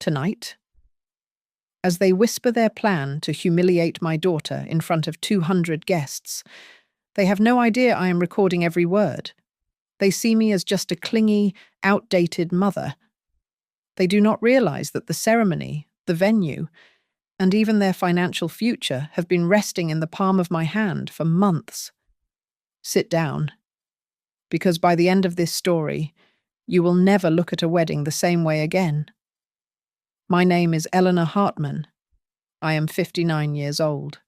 Tonight, as they whisper their plan to humiliate my daughter in front of 200 guests, they have no idea I am recording every word. They see me as just a clingy, outdated mother. They do not realize that the ceremony, the venue, and even their financial future have been resting in the palm of my hand for months. Sit down, because by the end of this story, you will never look at a wedding the same way again. My name is Eleanor Hartman. I am 59 years old.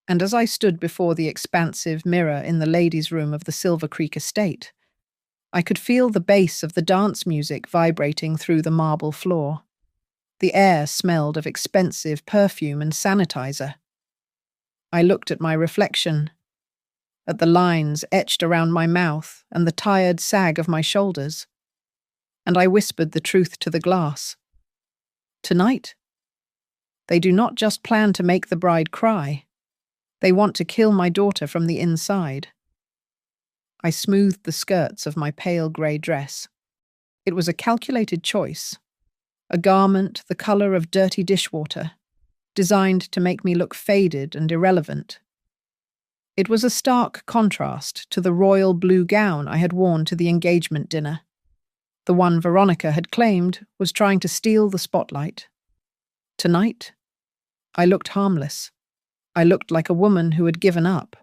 And as I stood before the expansive mirror in the ladies' room of the Silver Creek estate, I could feel the bass of the dance music vibrating through the marble floor. The air smelled of expensive perfume and sanitizer. I looked at my reflection, at the lines etched around my mouth and the tired sag of my shoulders, and I whispered the truth to the glass. Tonight, they do not just plan to make the bride cry. They want to kill my daughter from the inside. I smoothed the skirts of my pale grey dress. It was a calculated choice, a garment the colour of dirty dishwater, designed to make me look faded and irrelevant. It was a stark contrast to the royal blue gown I had worn to the engagement dinner. The one Veronica had claimed was trying to steal the spotlight. Tonight, I looked harmless. I looked like a woman who had given up.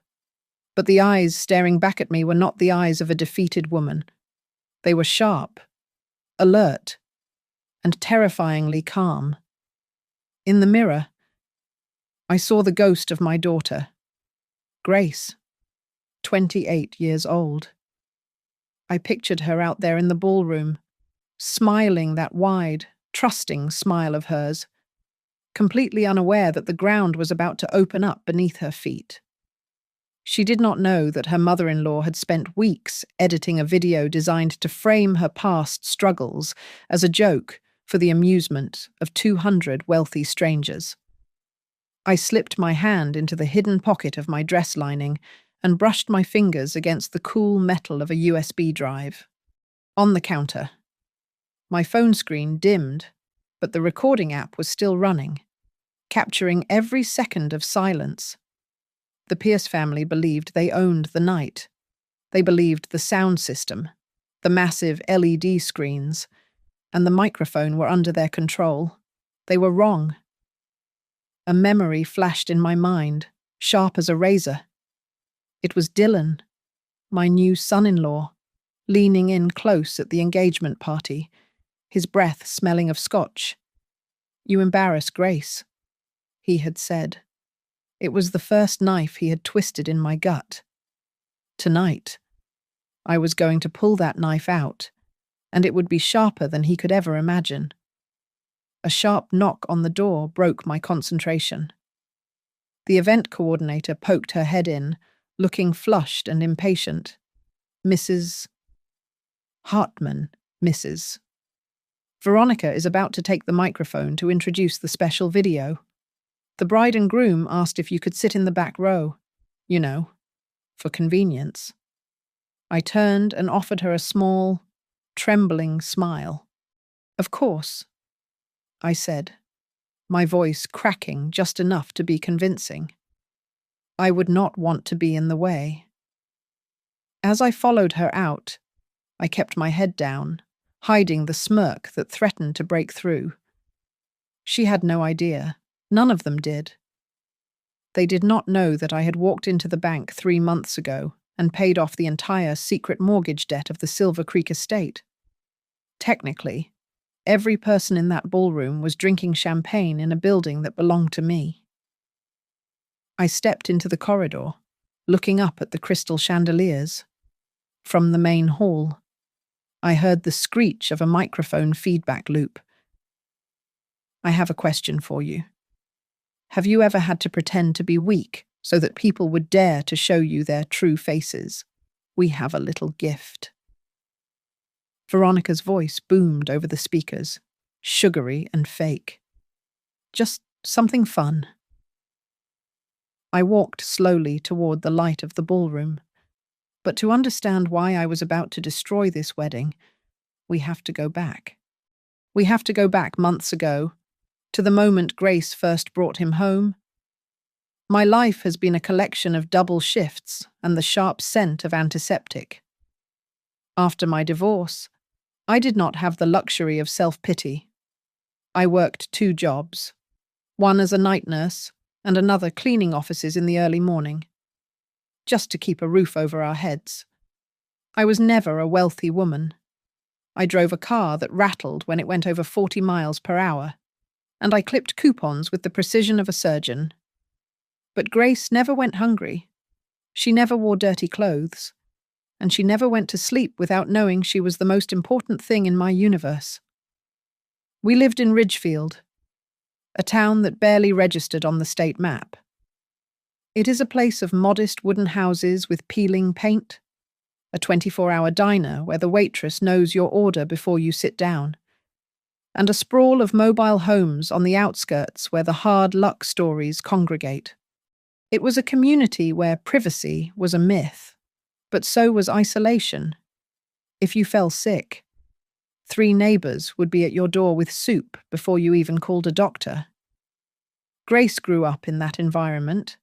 But the eyes staring back at me were not the eyes of a defeated woman. They were sharp, alert, and terrifyingly calm. In the mirror, I saw the ghost of my daughter, Grace, 28 years old. I pictured her out there in the ballroom, smiling that wide, trusting smile of hers, completely unaware that the ground was about to open up beneath her feet. She did not know that her mother-in-law had spent weeks editing a video designed to frame her past struggles as a joke for the amusement of 200 wealthy strangers. I slipped my hand into the hidden pocket of my dress lining and brushed my fingers against the cool metal of a USB drive. On the counter, my phone screen dimmed, but the recording app was still running, capturing every second of silence. The Pierce family believed they owned the night. They believed the sound system, the massive LED screens, and the microphone were under their control. They were wrong. A memory flashed in my mind, sharp as a razor. It was Dylan, my new son-in-law, leaning in close at the engagement party, his breath smelling of scotch. "You embarrass Grace," he had said. It was the first knife he had twisted in my gut. Tonight, I was going to pull that knife out, and it would be sharper than he could ever imagine. A sharp knock on the door broke my concentration. The event coordinator poked her head in, looking flushed and impatient. "Mrs. Hartman, Mrs. Veronica is about to take the microphone to introduce the special video. The bride and groom asked if you could sit in the back row, you know, for convenience." I turned and offered her a small, trembling smile. "Of course," I said, my voice cracking just enough to be convincing. I would not want to be in the way. As I followed her out, I kept my head down, hiding the smirk that threatened to break through. She had no idea. None of them did. They did not know that I had walked into the bank 3 months ago and paid off the entire secret mortgage debt of the Silver Creek estate. Technically, every person in that ballroom was drinking champagne in a building that belonged to me. I stepped into the corridor, looking up at the crystal chandeliers. From the main hall, I heard the screech of a microphone feedback loop. "I have a question for you. Have you ever had to pretend to be weak so that people would dare to show you their true faces? We have a little gift." Veronica's voice boomed over the speakers, sugary and fake. "Just something fun." I walked slowly toward the light of the ballroom. But to understand why I was about to destroy this wedding, we have to go back. We have to go back months ago, to the moment Grace first brought him home. My life has been a collection of double shifts and the sharp scent of antiseptic. After my divorce, I did not have the luxury of self-pity. I worked 2 jobs, one as a night nurse and another cleaning offices in the early morning, just to keep a roof over our heads. I was never a wealthy woman. I drove a car that rattled when it went over 40 miles per hour, and I clipped coupons with the precision of a surgeon. But Grace never went hungry. She never wore dirty clothes, and she never went to sleep without knowing she was the most important thing in my universe. We lived in Ridgefield, a town that barely registered on the state map. It is a place of modest wooden houses with peeling paint, a 24-hour diner where the waitress knows your order before you sit down, and a sprawl of mobile homes on the outskirts where the hard luck stories congregate. It was a community where privacy was a myth, but so was isolation. If you fell sick, 3 neighbors would be at your door with soup before you even called a doctor. Grace grew up in that environment,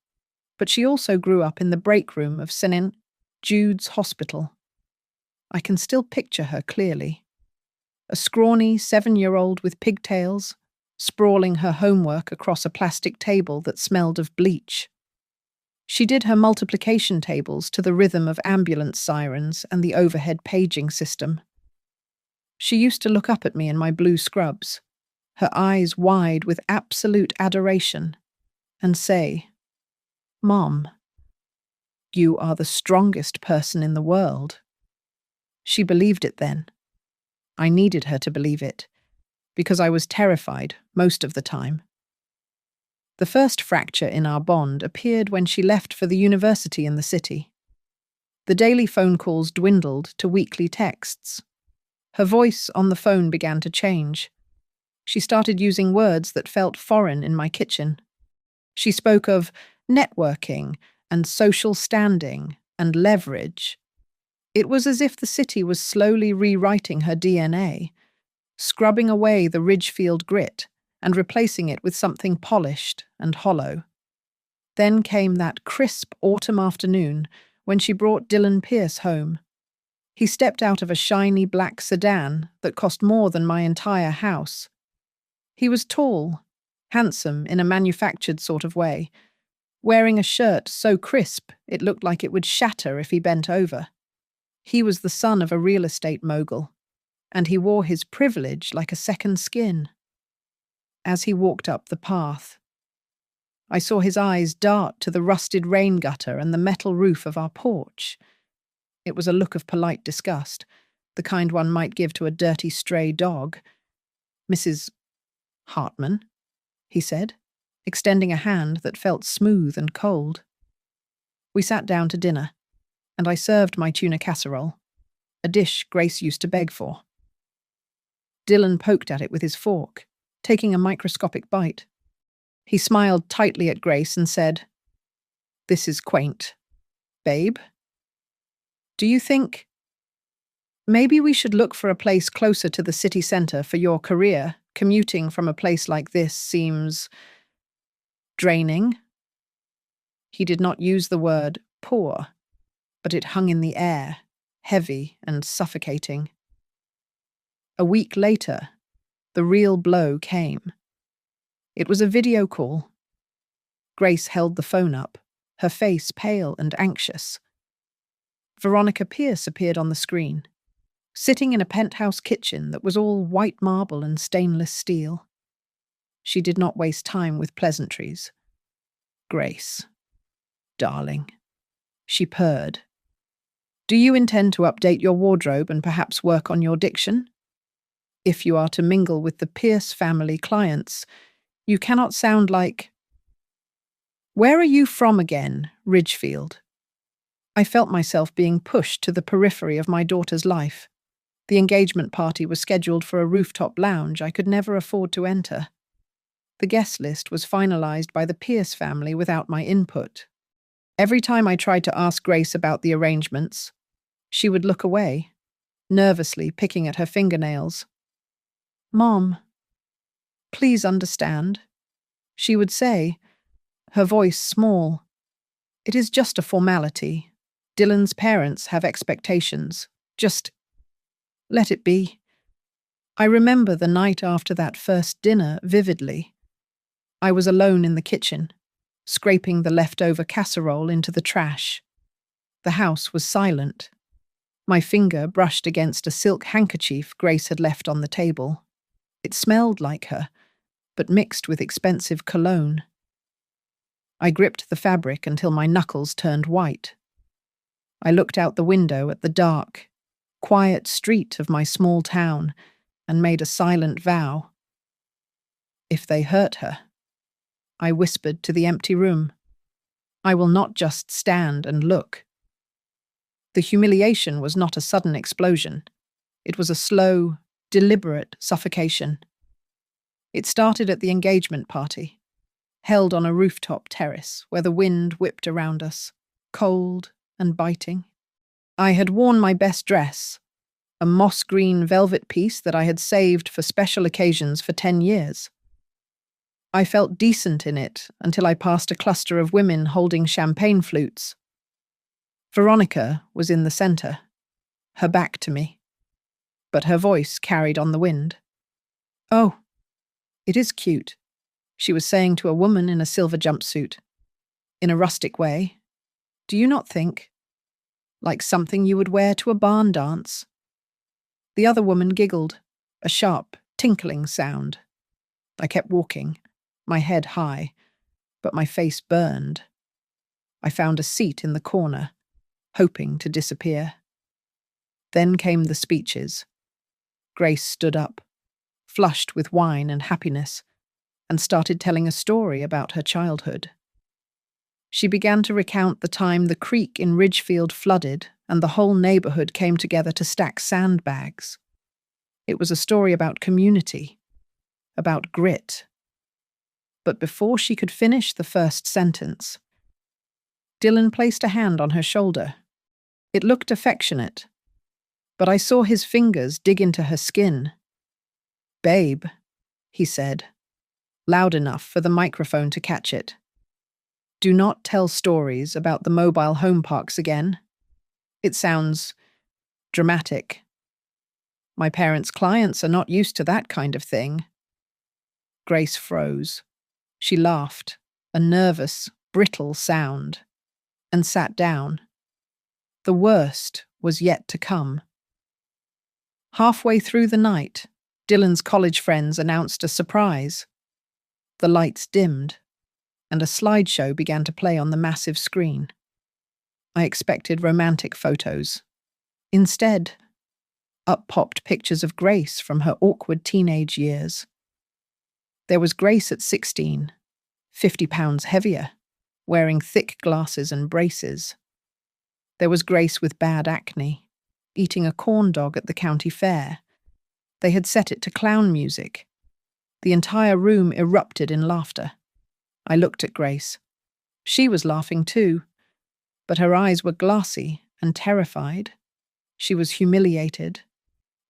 but she also grew up in the break room of St. Jude's Hospital. I can still picture her clearly. A scrawny 7-year-old with pigtails, sprawling her homework across a plastic table that smelled of bleach. She did her multiplication tables to the rhythm of ambulance sirens and the overhead paging system. She used to look up at me in my blue scrubs, her eyes wide with absolute adoration, and say, "Mom, you are the strongest person in the world." She believed it then. I needed her to believe it, because I was terrified most of the time. The first fracture in our bond appeared when she left for the university in the city. The daily phone calls dwindled to weekly texts. Her voice on the phone began to change. She started using words that felt foreign in my kitchen. She spoke of networking and social standing and leverage. It was as if the city was slowly rewriting her DNA, scrubbing away the Ridgefield grit and replacing it with something polished and hollow. Then came that crisp autumn afternoon when she brought Dylan Pierce home. He stepped out of a shiny black sedan that cost more than my entire house. He was tall, handsome in a manufactured sort of way, wearing a shirt so crisp it looked like it would shatter if he bent over. He was the son of a real estate mogul, and he wore his privilege like a second skin. As he walked up the path, I saw his eyes dart to the rusted rain gutter and the metal roof of our porch. It was a look of polite disgust, the kind one might give to a dirty stray dog. "Mrs. Hartman," he said, extending a hand that felt smooth and cold. We sat down to dinner, and I served my tuna casserole, a dish Grace used to beg for. Dylan poked at it with his fork, taking a microscopic bite. He smiled tightly at Grace and said, "This is quaint. Babe, do you think maybe we should look for a place closer to the city centre for your career? Commuting from a place like this seems draining." He did not use the word poor, but it hung in the air, heavy and suffocating. A week later, the real blow came. It was a video call. Grace held the phone up, her face pale and anxious. Veronica Pierce appeared on the screen, sitting in a penthouse kitchen that was all white marble and stainless steel. She did not waste time with pleasantries. "Grace, darling," she purred. "Do you intend to update your wardrobe and perhaps work on your diction? If you are to mingle with the Pierce family clients, you cannot sound like—" "Where are you from again, Ridgefield?" I felt myself being pushed to the periphery of my daughter's life. The engagement party was scheduled for a rooftop lounge I could never afford to enter. The guest list was finalized by the Pierce family without my input. Every time I tried to ask Grace about the arrangements, she would look away, nervously picking at her fingernails. Mom, please understand, she would say, her voice small. It is just a formality. Dylan's parents have expectations. Just let it be. I remember the night after that first dinner vividly. I was alone in the kitchen, scraping the leftover casserole into the trash. The house was silent. My finger brushed against a silk handkerchief Grace had left on the table. It smelled like her, but mixed with expensive cologne. I gripped the fabric until my knuckles turned white. I looked out the window at the dark, quiet street of my small town and made a silent vow. If they hurt her, I whispered to the empty room, I will not just stand and look. The humiliation was not a sudden explosion. It was a slow, deliberate suffocation. It started at the engagement party, held on a rooftop terrace where the wind whipped around us, cold and biting. I had worn my best dress, a moss-green velvet piece that I had saved for special occasions for 10 years. I felt decent in it until I passed a cluster of women holding champagne flutes. Veronica was in the center, her back to me, but her voice carried on the wind. Oh, it is cute, she was saying to a woman in a silver jumpsuit. In a rustic way, do you not think? Like something you would wear to a barn dance. The other woman giggled, a sharp, tinkling sound. I kept walking, my head high, but my face burned. I found a seat in the corner, hoping to disappear. Then came the speeches. Grace stood up, flushed with wine and happiness, and started telling a story about her childhood. She began to recount the time the creek in Ridgefield flooded and the whole neighborhood came together to stack sandbags. It was a story about community, about grit. But before she could finish the first sentence, Dylan placed a hand on her shoulder. It looked affectionate, but I saw his fingers dig into her skin. "Babe," he said, loud enough for the microphone to catch it. "Do not tell stories about the mobile home parks again. It sounds dramatic. My parents' clients are not used to that kind of thing." Grace froze. She laughed, a nervous, brittle sound, and sat down. The worst was yet to come. Halfway through the night, Dylan's college friends announced a surprise. The lights dimmed, and a slideshow began to play on the massive screen. I expected romantic photos. Instead, up popped pictures of Grace from her awkward teenage years. There was Grace at 16, 50 pounds heavier, wearing thick glasses and braces. There was Grace with bad acne, eating a corn dog at the county fair. They had set it to clown music. The entire room erupted in laughter. I looked at Grace. She was laughing too, but her eyes were glassy and terrified. She was humiliated,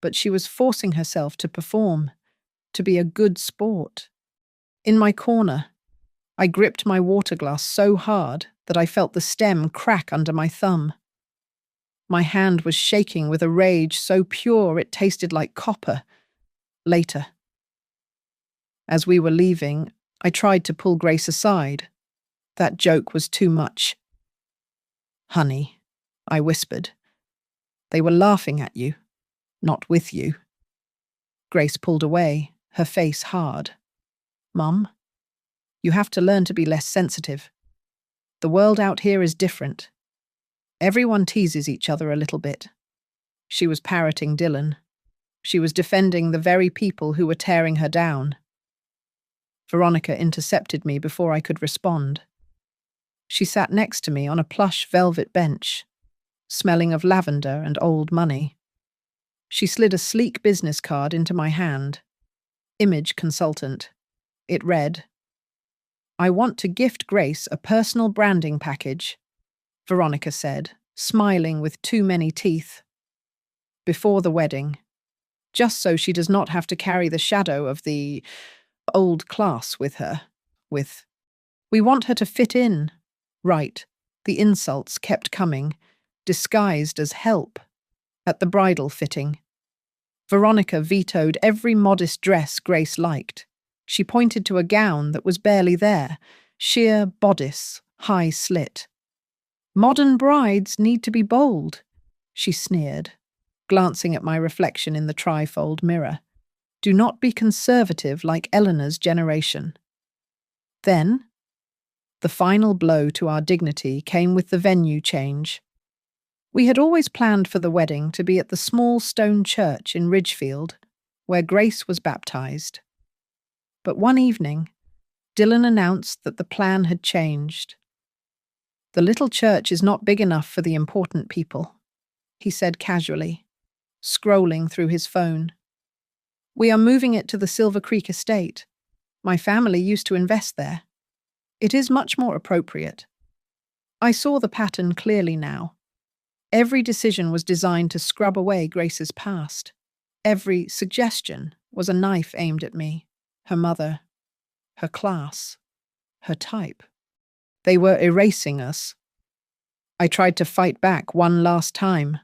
but she was forcing herself to perform, to be a good sport. In my corner, I gripped my water glass so hard that I felt the stem crack under my thumb. My hand was shaking with a rage so pure it tasted like copper. Later. As we were leaving, I tried to pull Grace aside. That joke was too much. "Honey," I whispered. "They were laughing at you, not with you." Grace pulled away, her face hard. "Mum, you have to learn to be less sensitive. The world out here is different. Everyone teases each other a little bit." She was parroting Dylan. She was defending the very people who were tearing her down. Veronica intercepted me before I could respond. She sat next to me on a plush velvet bench, smelling of lavender and old money. She slid a sleek business card into my hand. Image consultant. It read, "I want to gift Grace a personal branding package," Veronica said, smiling with too many teeth. "Before the wedding. just so she does not have to carry the shadow of the old class with her. We want her to fit in. Right. The insults kept coming, disguised as help. At the bridal fitting, Veronica vetoed every modest dress Grace liked. She pointed to a gown that was barely there, sheer bodice, high slit. Modern brides need to be bold, she sneered, glancing at my reflection in the trifold mirror. Do not be conservative like Eleanor's generation. Then, the final blow to our dignity came with the venue change. We had always planned for the wedding to be at the small stone church in Ridgefield, where Grace was baptized. But one evening, Dylan announced that the plan had changed. The little church is not big enough for the important people, he said casually, scrolling through his phone. We are moving it to the Silver Creek estate. My family used to invest there. It is much more appropriate. I saw the pattern clearly now. Every decision was designed to scrub away Grace's past. Every suggestion was a knife aimed at me, her mother, her class, her type. They were erasing us. I tried to fight back one last time.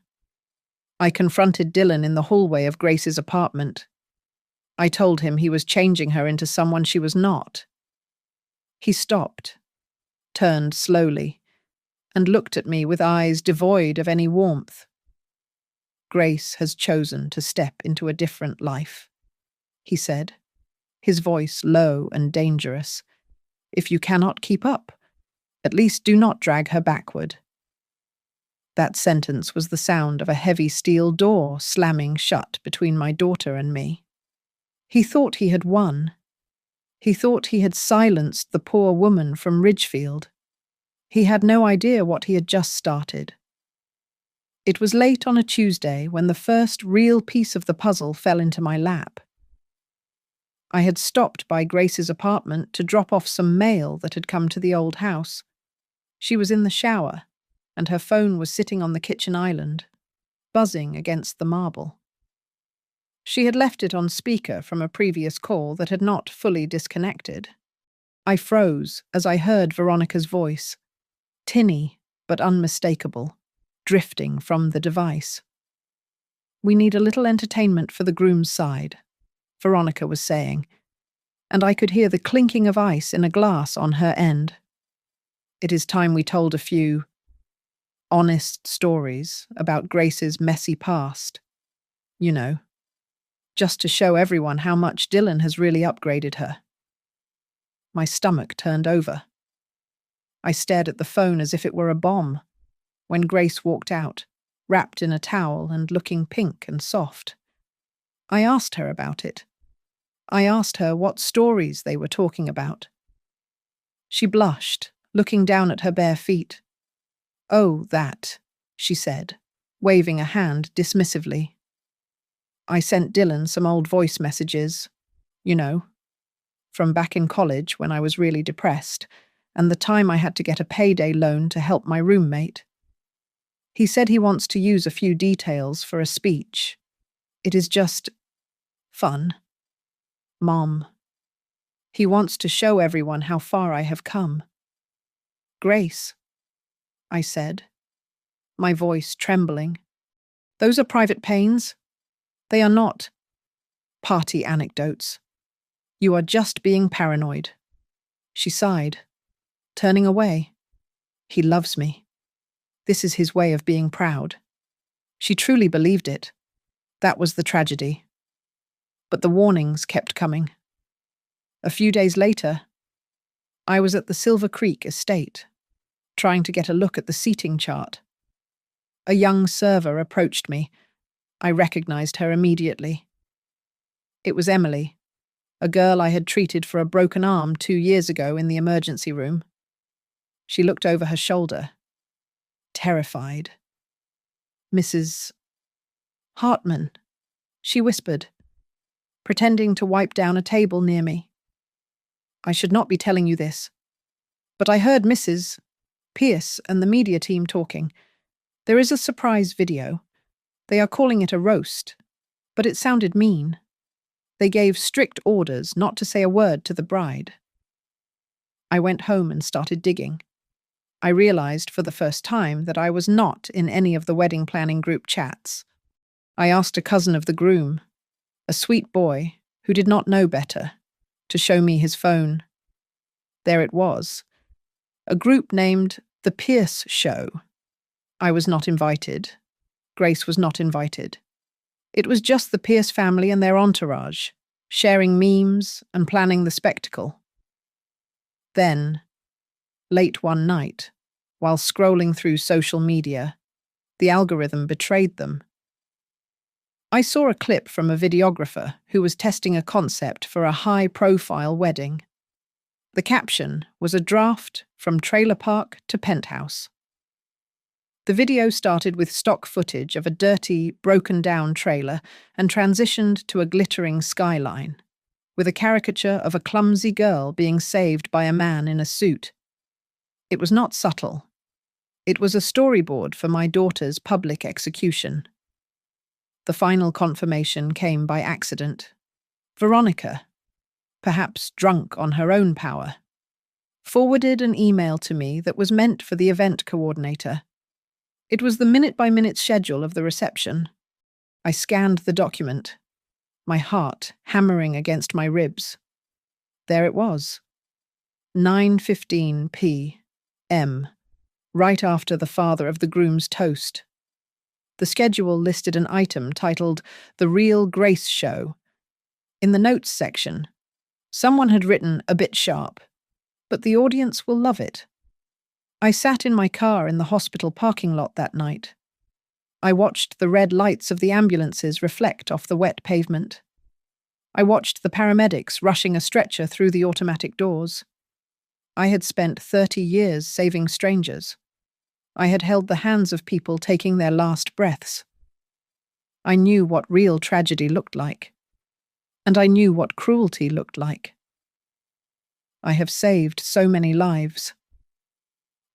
I confronted Dylan in the hallway of Grace's apartment. I told him he was changing her into someone she was not. He stopped, turned slowly, and looked at me with eyes devoid of any warmth. Grace has chosen to step into a different life, he said, his voice low and dangerous. If you cannot keep up, at least do not drag her backward. That sentence was the sound of a heavy steel door slamming shut between my daughter and me. He thought he had won. He thought he had silenced the poor woman from Ridgefield. He had no idea what he had just started. It was late on a Tuesday when the first real piece of the puzzle fell into my lap. I had stopped by Grace's apartment to drop off some mail that had come to the old house. She was in the shower, and her phone was sitting on the kitchen island, buzzing against the marble. She had left it on speaker from a previous call that had not fully disconnected. I froze as I heard Veronica's voice, tinny but unmistakable, drifting from the device. We need a little entertainment for the groom's side, Veronica was saying, and I could hear the clinking of ice in a glass on her end. It is time we told a few honest stories about Grace's messy past. You know, just to show everyone how much Dylan has really upgraded her. My stomach turned over. I stared at the phone as if it were a bomb, when Grace walked out, wrapped in a towel and looking pink and soft. I asked her about it. I asked her what stories they were talking about. She blushed, looking down at her bare feet. Oh, that, she said, waving a hand dismissively. I sent Dylan some old voice messages, you know, from back in college when I was really depressed, and the time I had to get a payday loan to help my roommate. He said he wants to use a few details for a speech. It is just fun. Mom. He wants to show everyone how far I have come. Grace, I said, my voice trembling. Those are private pains. They are not party anecdotes. You are just being paranoid. She sighed, turning away. He loves me. This is his way of being proud. She truly believed it. That was the tragedy. But the warnings kept coming. A few days later, I was at the Silver Creek estate, trying to get a look at the seating chart. A young server approached me. I recognized her immediately. It was Emily, a girl I had treated for a broken arm 2 years ago in the emergency room. She looked over her shoulder, terrified. Mrs. Hartman, she whispered, pretending to wipe down a table near me. I should not be telling you this, but I heard Mrs. Pierce and the media team talking. There is a surprise video. They are calling it a roast. but it sounded mean. They gave strict orders not to say a word to the bride. I went home and started digging. I realized for the first time that I was not in any of the wedding planning group chats. I asked a cousin of the groom, a sweet boy who did not know better, to show me his phone. There it was, a group named The Pierce Show. I was not invited. Grace was not invited. It was just the Pierce family and their entourage, sharing memes and planning the spectacle. Then, late one night, while scrolling through social media, the algorithm betrayed them. I saw a clip from a videographer who was testing a concept for a high-profile wedding. The caption was a draft from trailer park to penthouse. The video started with stock footage of a dirty, broken-down trailer and transitioned to a glittering skyline, with a caricature of a clumsy girl being saved by a man in a suit. It was not subtle. It was a storyboard for my daughter's public execution. The final confirmation came by accident. Veronica, perhaps drunk on her own power, forwarded an email to me that was meant for the event coordinator. It was the minute-by-minute schedule of the reception. I scanned the document, my heart hammering against my ribs. There it was. 9:15 p.m., right after the father of the groom's toast. The schedule listed an item titled The Real Grace Show. In the notes section, someone had written a bit sharp, but the audience will love it. I sat in my car in the hospital parking lot that night. I watched the red lights of the ambulances reflect off the wet pavement. I watched the paramedics rushing a stretcher through the automatic doors. I had spent 30 years saving strangers. I had held the hands of people taking their last breaths. I knew what real tragedy looked like. And I knew what cruelty looked like. I have saved so many lives.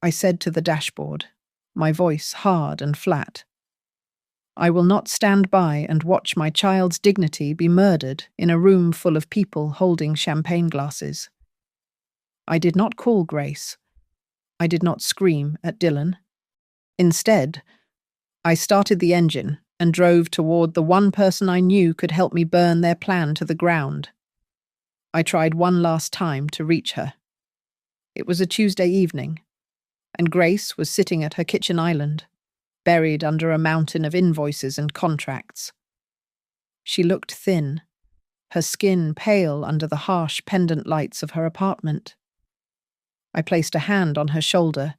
I said to the dashboard, my voice hard and flat. I will not stand by and watch my child's dignity be murdered in a room full of people holding champagne glasses. I did not call Grace. I did not scream at Dylan. Instead, I started the engine and drove toward the one person I knew could help me burn their plan to the ground. I tried one last time to reach her. It was a Tuesday evening, and Grace was sitting at her kitchen island, buried under a mountain of invoices and contracts. She looked thin, her skin pale under the harsh pendant lights of her apartment. I placed a hand on her shoulder,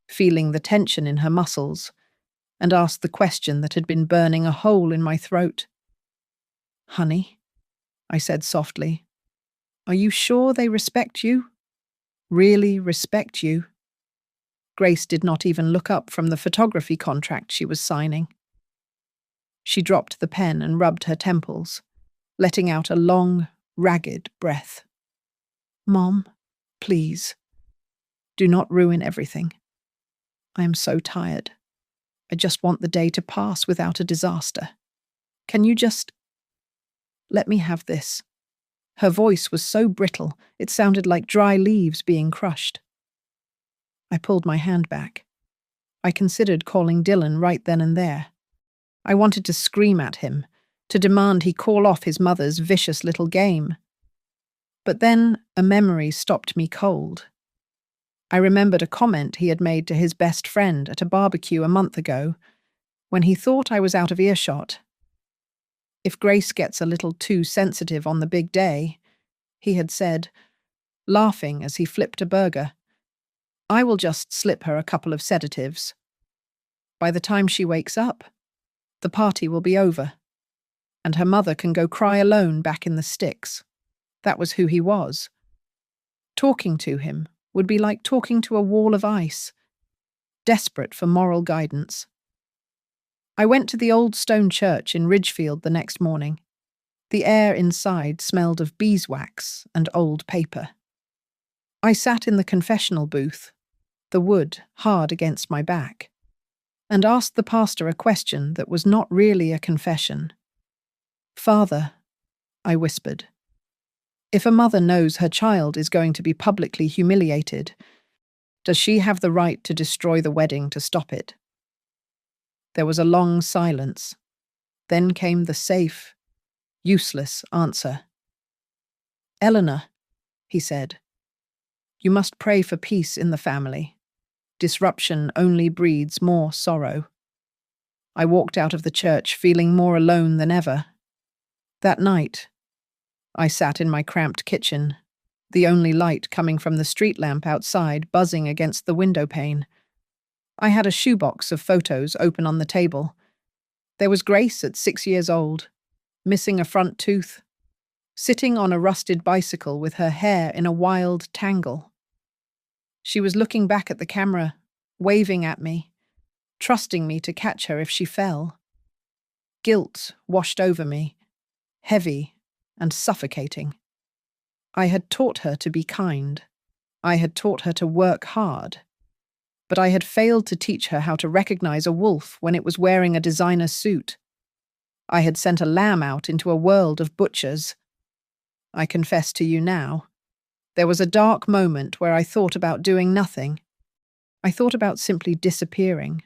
feeling the tension in her muscles, and asked the question that had been burning a hole in my throat. "Honey," I said softly, "are you sure they respect you? Really respect you?" Grace did not even look up from the photography contract she was signing. She dropped the pen and rubbed her temples, letting out a long, ragged breath. "Mom, please, do not ruin everything. I am so tired. I just want the day to pass without a disaster. Can you just let me have this?" Her voice was so brittle, it sounded like dry leaves being crushed. I pulled my hand back. I considered calling Dylan right then and there. I wanted to scream at him, to demand he call off his mother's vicious little game. But then a memory stopped me cold. I remembered a comment he had made to his best friend at a barbecue a month ago, when he thought I was out of earshot. If Grace gets a little too sensitive on the big day, he had said, laughing as he flipped a burger, I will just slip her a couple of sedatives. By the time she wakes up, the party will be over, and her mother can go cry alone back in the sticks. That was who he was. Talking to him would be like talking to a wall of ice, desperate for moral guidance. I went to the old stone church in Ridgefield the next morning. The air inside smelled of beeswax and old paper. I sat in the confessional booth, the wood hard against my back, and asked the pastor a question that was not really a confession. Father, I whispered, if a mother knows her child is going to be publicly humiliated, does she have the right to destroy the wedding to stop it? There was a long silence. Then came the safe, useless answer. Eleanor, he said, you must pray for peace in the family. Disruption only breeds more sorrow. I walked out of the church feeling more alone than ever. That night, I sat in my cramped kitchen, the only light coming from the street lamp outside buzzing against the window pane. I had a shoebox of photos open on the table. There was Grace at 6 years old, missing a front tooth, sitting on a rusted bicycle with her hair in a wild tangle. She was looking back at the camera, waving at me, trusting me to catch her if she fell. Guilt washed over me, heavy and suffocating. I had taught her to be kind. I had taught her to work hard. But I had failed to teach her how to recognize a wolf when it was wearing a designer suit. I had sent a lamb out into a world of butchers. I confess to you now, there was a dark moment where I thought about doing nothing. I thought about simply disappearing,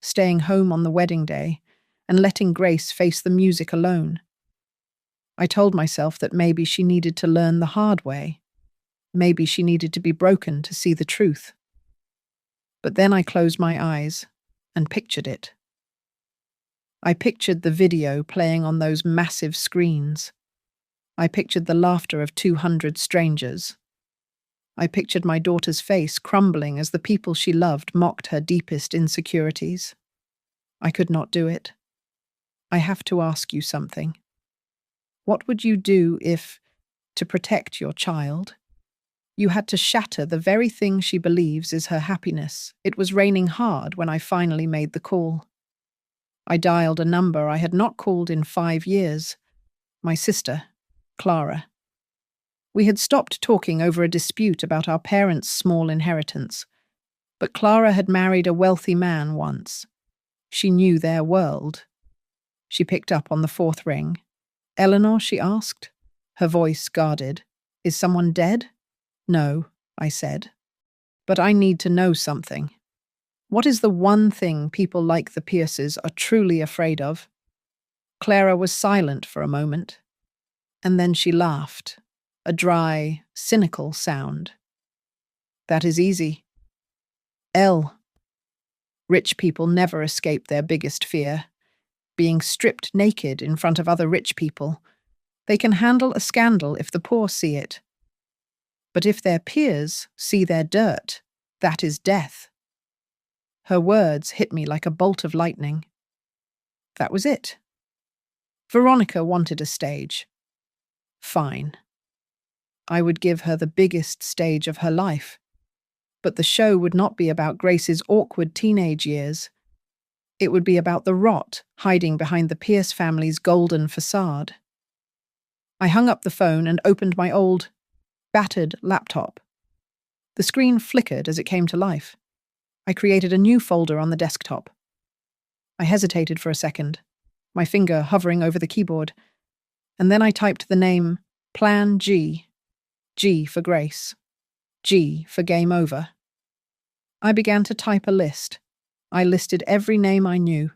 staying home on the wedding day, and letting Grace face the music alone. I told myself that maybe she needed to learn the hard way. Maybe she needed to be broken to see the truth. But then I closed my eyes and pictured it. I pictured the video playing on those massive screens. I pictured the laughter of 200 strangers. I pictured my daughter's face crumbling as the people she loved mocked her deepest insecurities. I could not do it. I have to ask you something. What would you do if, to protect your child, you had to shatter the very thing she believes is her happiness? It was raining hard when I finally made the call. I dialed a number I had not called in 5 years. My sister, Clara. We had stopped talking over a dispute about our parents' small inheritance, but Clara had married a wealthy man once. She knew their world. She picked up on the 4th ring. Eleanor, she asked, her voice guarded. Is someone dead? No, I said. But I need to know something. What is the one thing people like the Pierces are truly afraid of? Clara was silent for a moment, and then she laughed, a dry, cynical sound. That is easy. Rich people never escape their biggest fear, being stripped naked in front of other rich people. They can handle a scandal if the poor see it. But if their peers see their dirt, that is death. Her words hit me like a bolt of lightning. That was it. Veronica wanted a stage. Fine. I would give her the biggest stage of her life. But the show would not be about Grace's awkward teenage years. It would be about the rot hiding behind the Pierce family's golden facade. I hung up the phone and opened my old, battered laptop. The screen flickered as it came to life. I created a new folder on the desktop. I hesitated for a second, my finger hovering over the keyboard, and then I typed the name Plan G. G for Grace. G for Game Over. I began to type a list. I listed every name I knew.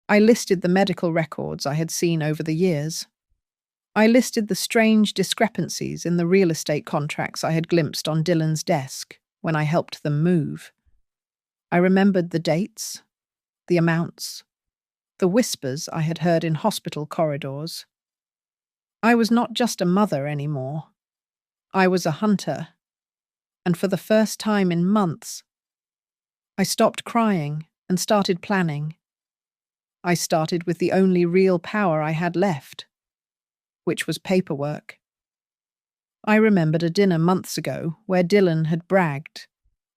I listed the medical records I had seen over the years. I listed the strange discrepancies in the real estate contracts I had glimpsed on Dylan's desk when I helped them move. I remembered the dates, the amounts, the whispers I had heard in hospital corridors. I was not just a mother anymore. I was a hunter. And for the first time in months, I stopped crying and started planning. I started with the only real power I had left, which was paperwork. I remembered a dinner months ago where Dylan had bragged,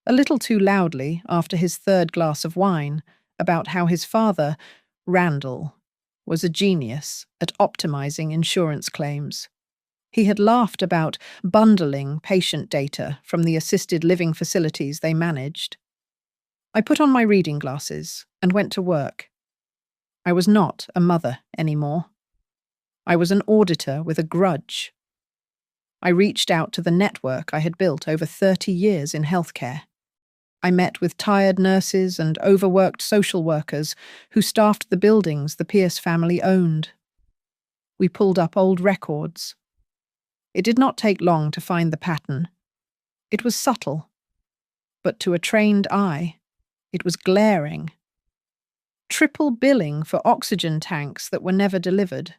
a little too loudly after his 3rd glass of wine, about how his father, Randall, was a genius at optimizing insurance claims. He had laughed about bundling patient data from the assisted living facilities they managed. I put on my reading glasses and went to work. I was not a mother anymore. I was an auditor with a grudge. I reached out to the network I had built over 30 years in healthcare. I met with tired nurses and overworked social workers who staffed the buildings the Pierce family owned. We pulled up old records. It did not take long to find the pattern. It was subtle, but to a trained eye, it was glaring. Triple billing for oxygen tanks that were never delivered.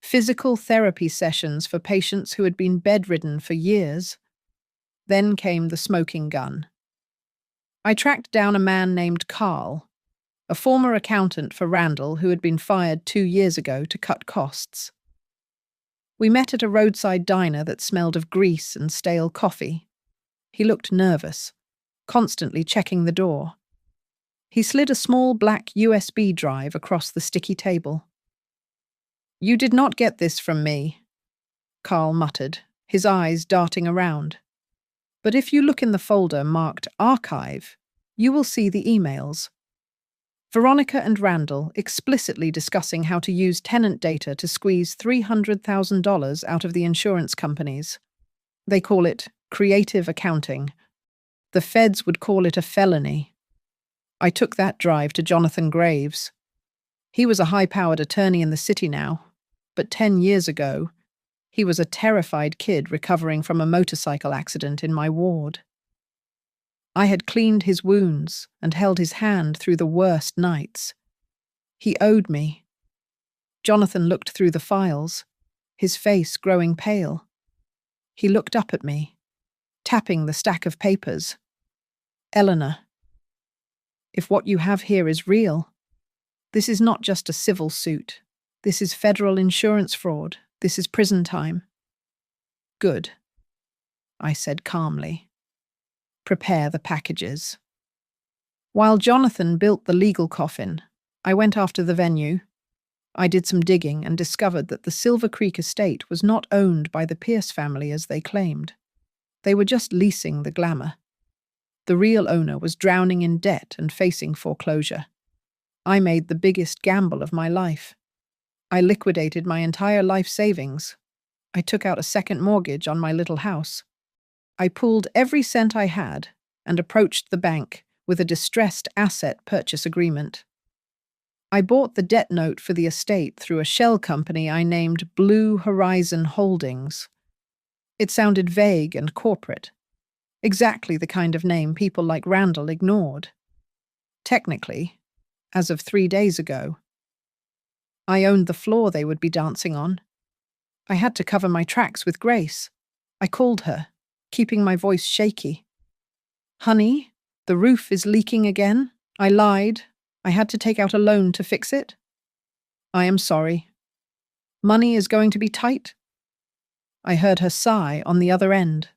Physical therapy sessions for patients who had been bedridden for years. Then came the smoking gun. I tracked down a man named Carl, a former accountant for Randall who had been fired 2 years ago to cut costs. We met at a roadside diner that smelled of grease and stale coffee. He looked nervous, constantly checking the door. He slid a small black USB drive across the sticky table. "You did not get this from me," Carl muttered, his eyes darting around. "But if you look in the folder marked Archive, you will see the emails. Veronica and Randall explicitly discussing how to use tenant data to squeeze $300,000 out of the insurance companies. They call it creative accounting. The feds would call it a felony. I took that drive to Jonathan Graves. He was a high-powered attorney in the city now, but 10 years ago, he was a terrified kid recovering from a motorcycle accident in my ward. I had cleaned his wounds and held his hand through the worst nights. He owed me. Jonathan looked through the files, his face growing pale. He looked up at me, tapping the stack of papers. "Eleanor, if what you have here is real, this is not just a civil suit. This is federal insurance fraud. This is prison time." "Good," I said calmly. "Prepare the packages." While Jonathan built the legal coffin, I went after the venue. I did some digging and discovered that the Silver Creek estate was not owned by the Pierce family as they claimed. They were just leasing the glamour. The real owner was drowning in debt and facing foreclosure. I made the biggest gamble of my life. I liquidated my entire life savings. I took out a second mortgage on my little house. I pooled every cent I had and approached the bank with a distressed asset purchase agreement. I bought the debt note for the estate through a shell company I named Blue Horizon Holdings. It sounded vague and corporate, exactly the kind of name people like Randall ignored. Technically, as of 3 days ago, I owned the floor they would be dancing on. I had to cover my tracks with grace. I called her, keeping my voice shaky. "Honey, the roof is leaking again. I lied. I had to take out a loan to fix it. I am sorry. Money is going to be tight." I heard her sigh on the other end.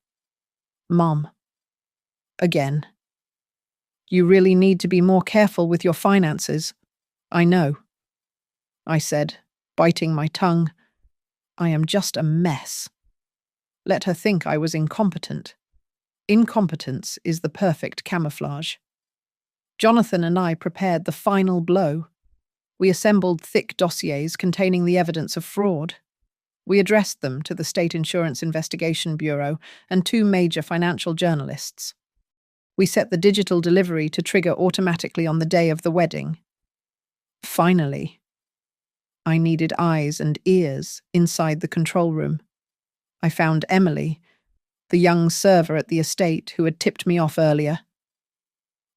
"Mom. Again. You really need to be more careful with your finances." "I know," I said, biting my tongue. "I am just a mess." Let her think I was incompetent. Incompetence is the perfect camouflage. Jonathan and I prepared the final blow. We assembled thick dossiers containing the evidence of fraud. We addressed them to the State Insurance Investigation Bureau and 2 major financial journalists. We set the digital delivery to trigger automatically on the day of the wedding. Finally, I needed eyes and ears inside the control room. I found Emily, the young server at the estate who had tipped me off earlier.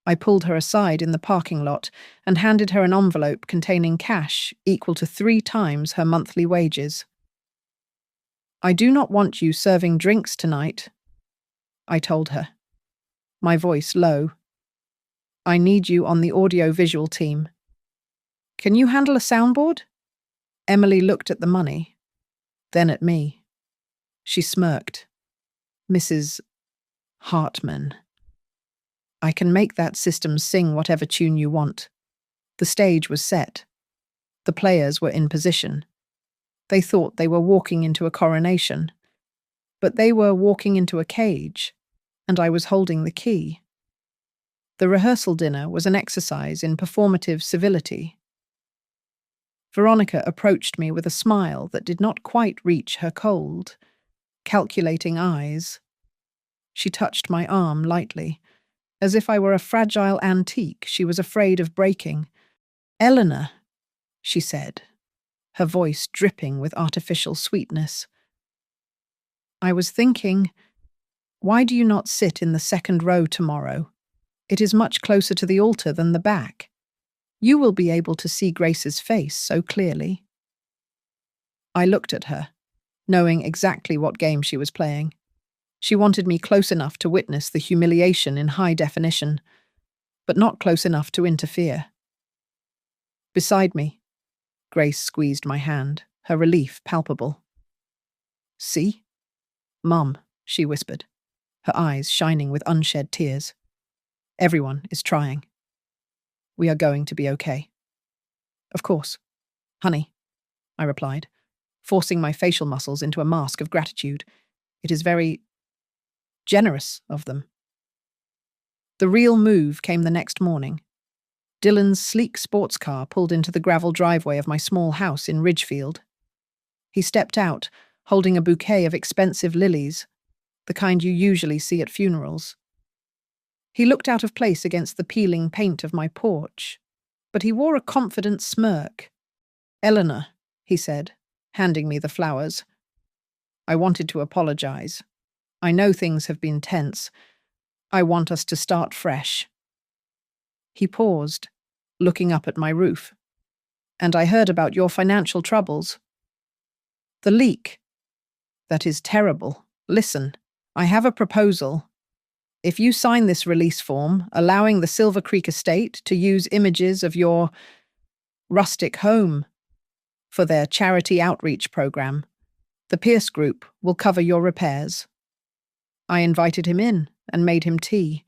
I pulled her aside in the parking lot and handed her an envelope containing cash equal to 3 times her monthly wages. "I do not want you serving drinks tonight," I told her, my voice low. "I need you on the audio-visual team. Can you handle a soundboard?" Emily looked at the money, then at me. She smirked. "Mrs. Hartman. I can make that system sing whatever tune you want." The stage was set. The players were in position. They thought they were walking into a coronation, but they were walking into a cage, and I was holding the key. The rehearsal dinner was an exercise in performative civility. Veronica approached me with a smile that did not quite reach her cold, calculating eyes. She touched my arm lightly, as if I were a fragile antique she was afraid of breaking. "Eleanor," she said, her voice dripping with artificial sweetness. "I was thinking, why do you not sit in the second row tomorrow? It is much closer to the altar than the back. You will be able to see Grace's face so clearly." I looked at her, knowing exactly what game she was playing. She wanted me close enough to witness the humiliation in high definition, but not close enough to interfere. Beside me, Grace squeezed my hand, her relief palpable. "See? Mum," she whispered, her eyes shining with unshed tears. "Everyone is trying. We are going to be okay." "Of course, honey," I replied, forcing my facial muscles into a mask of gratitude. "It is very generous of them." The real move came the next morning. Dylan's sleek sports car pulled into the gravel driveway of my small house in Ridgefield. He stepped out, holding a bouquet of expensive lilies, the kind you usually see at funerals. He looked out of place against the peeling paint of my porch, but he wore a confident smirk. "Eleanor," he said, handing me the flowers. "I wanted to apologize. I know things have been tense. I want us to start fresh." He paused, looking up at my roof. "And I heard about your financial troubles." "The leak. That is terrible. Listen, I have a proposal. If you sign this release form, allowing the Silver Creek estate to use images of your rustic home for their charity outreach program, the Pierce Group will cover your repairs." I invited him in and made him tea.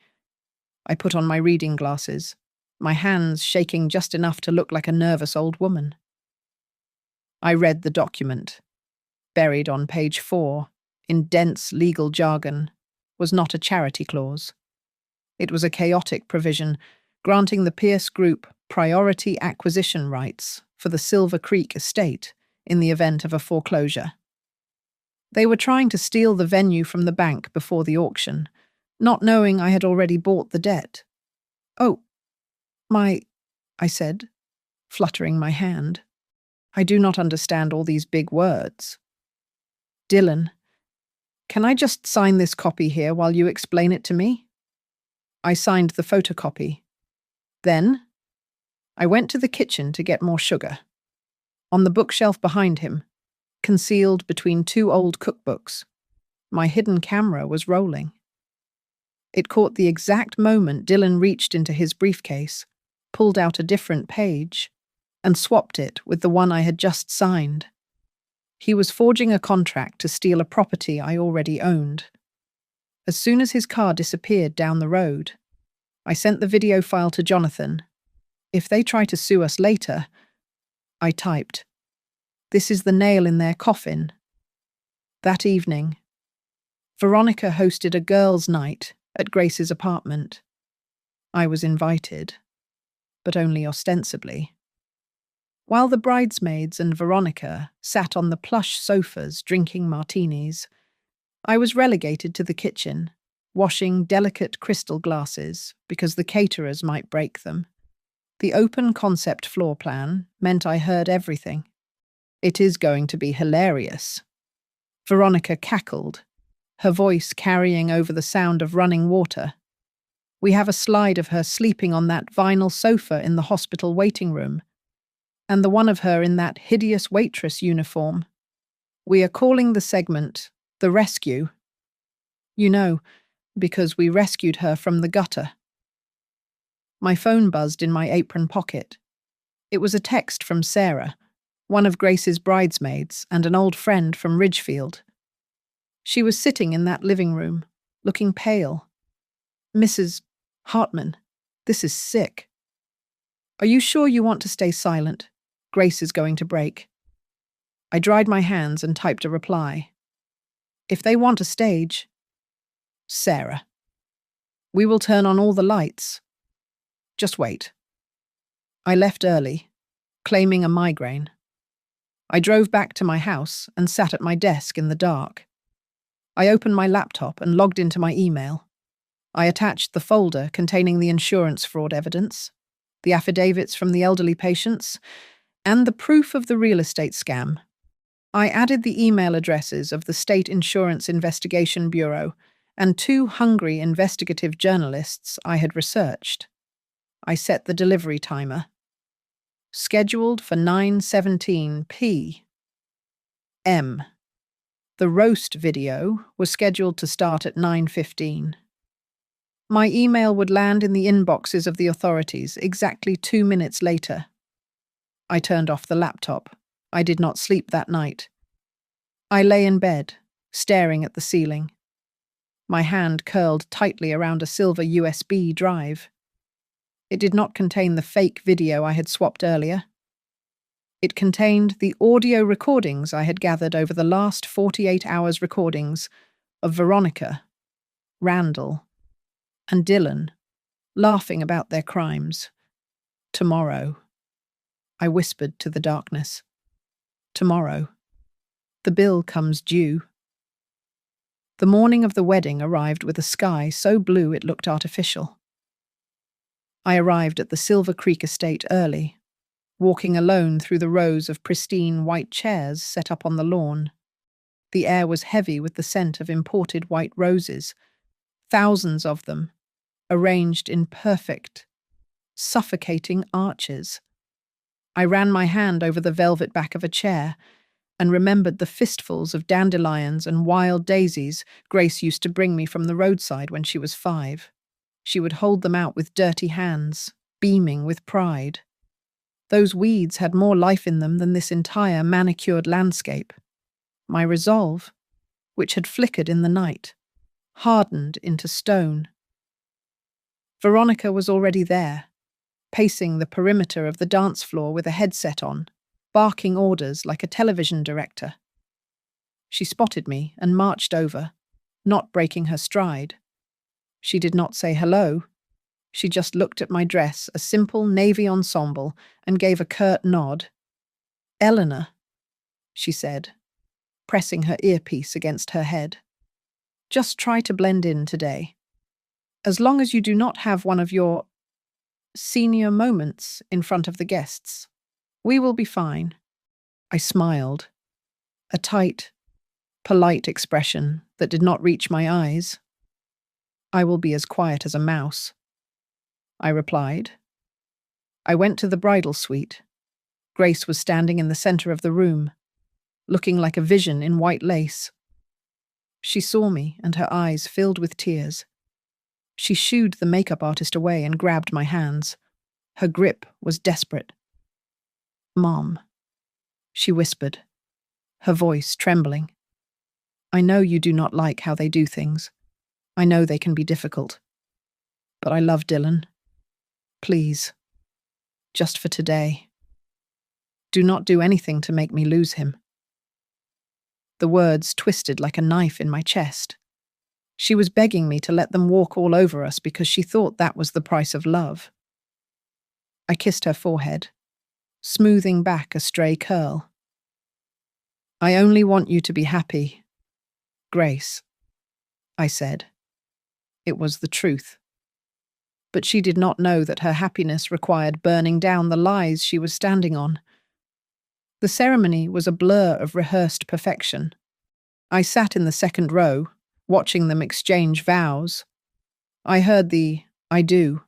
I put on my reading glasses, my hands shaking just enough to look like a nervous old woman. I read the document. Buried on page 4, in dense legal jargon, was not a charity clause. It was a chaotic provision granting the Pierce Group priority acquisition rights for the Silver Creek estate in the event of a foreclosure. They were trying to steal the venue from the bank before the auction, not knowing I had already bought the debt. "Oh, I said, fluttering my hand. "I do not understand all these big words." "Dylan, can I just sign this copy here while you explain it to me?" I signed the photocopy. Then I went to the kitchen to get more sugar. On the bookshelf behind him, concealed between 2 old cookbooks, my hidden camera was rolling. It caught the exact moment Dylan reached into his briefcase, pulled out a different page, and swapped it with the one I had just signed. He was forging a contract to steal a property I already owned. As soon as his car disappeared down the road, I sent the video file to Jonathan. "If they try to sue us later," I typed, "this is the nail in their coffin." That evening, Veronica hosted a girls' night at Grace's apartment. I was invited, but only ostensibly. While the bridesmaids and Veronica sat on the plush sofas drinking martinis, I was relegated to the kitchen, washing delicate crystal glasses because the caterers might break them. The open concept floor plan meant I heard everything. "It is going to be hilarious." Veronica cackled, her voice carrying over the sound of running water. "We have a slide of her sleeping on that vinyl sofa in the hospital waiting room, and the one of her in that hideous waitress uniform. We are calling the segment The Rescue. You know, because we rescued her from the gutter." My phone buzzed in my apron pocket. It was a text from Sarah, one of Grace's bridesmaids and an old friend from Ridgefield. She was sitting in that living room, looking pale. "Mrs. Hartman, this is sick. Are you sure you want to stay silent? Grace is going to break." I dried my hands and typed a reply. "If they want a stage, Sarah, we will turn on all the lights. Just wait." I left early, claiming a migraine. I drove back to my house and sat at my desk in the dark. I opened my laptop and logged into my email. I attached the folder containing the insurance fraud evidence, the affidavits from the elderly patients, and the proof of the real estate scam. I added the email addresses of the State Insurance Investigation Bureau and 2 hungry investigative journalists I had researched. I set the delivery timer. Scheduled for 9:17 p.m. The roast video was scheduled to start at 9:15. My email would land in the inboxes of the authorities exactly 2 minutes later. I turned off the laptop. I did not sleep that night. I lay in bed, staring at the ceiling. My hand curled tightly around a silver USB drive. It did not contain the fake video I had swapped earlier. It contained the audio recordings I had gathered over the last 48 hours recordings of Veronica, Randall, and Dylan laughing about their crimes. Tomorrow, I whispered to the darkness. Tomorrow, the bill comes due. The morning of the wedding arrived with a sky so blue it looked artificial. I arrived at the Silver Creek estate early, walking alone through the rows of pristine white chairs set up on the lawn. The air was heavy with the scent of imported white roses, thousands of them, arranged in perfect, suffocating arches. I ran my hand over the velvet back of a chair and remembered the fistfuls of dandelions and wild daisies Grace used to bring me from the roadside when she was 5. She would hold them out with dirty hands, beaming with pride. Those weeds had more life in them than this entire manicured landscape. My resolve, which had flickered in the night, hardened into stone. Veronica was already there, pacing the perimeter of the dance floor with a headset on, barking orders like a television director. She spotted me and marched over, not breaking her stride. She did not say hello. She just looked at my dress, a simple navy ensemble, and gave a curt nod. "Eleanor," she said, pressing her earpiece against her head. "Just try to blend in today. As long as you do not have one of your senior moments in front of the guests, we will be fine." I smiled, a tight, polite expression that did not reach my eyes. "I will be as quiet as a mouse," I replied. I went to the bridal suite. Grace was standing in the center of the room, looking like a vision in white lace. She saw me, and her eyes filled with tears. She shooed the makeup artist away and grabbed my hands. Her grip was desperate. "Mom," she whispered, her voice trembling. "I know you do not like how they do things. I know they can be difficult. But I love Dylan. Please, just for today, do not do anything to make me lose him." The words twisted like a knife in my chest. She was begging me to let them walk all over us because she thought that was the price of love. I kissed her forehead, smoothing back a stray curl. "I only want you to be happy, Grace," I said. It was the truth. But she did not know that her happiness required burning down the lies she was standing on. The ceremony was a blur of rehearsed perfection. I sat in the second row, watching them exchange vows. I heard the "I do."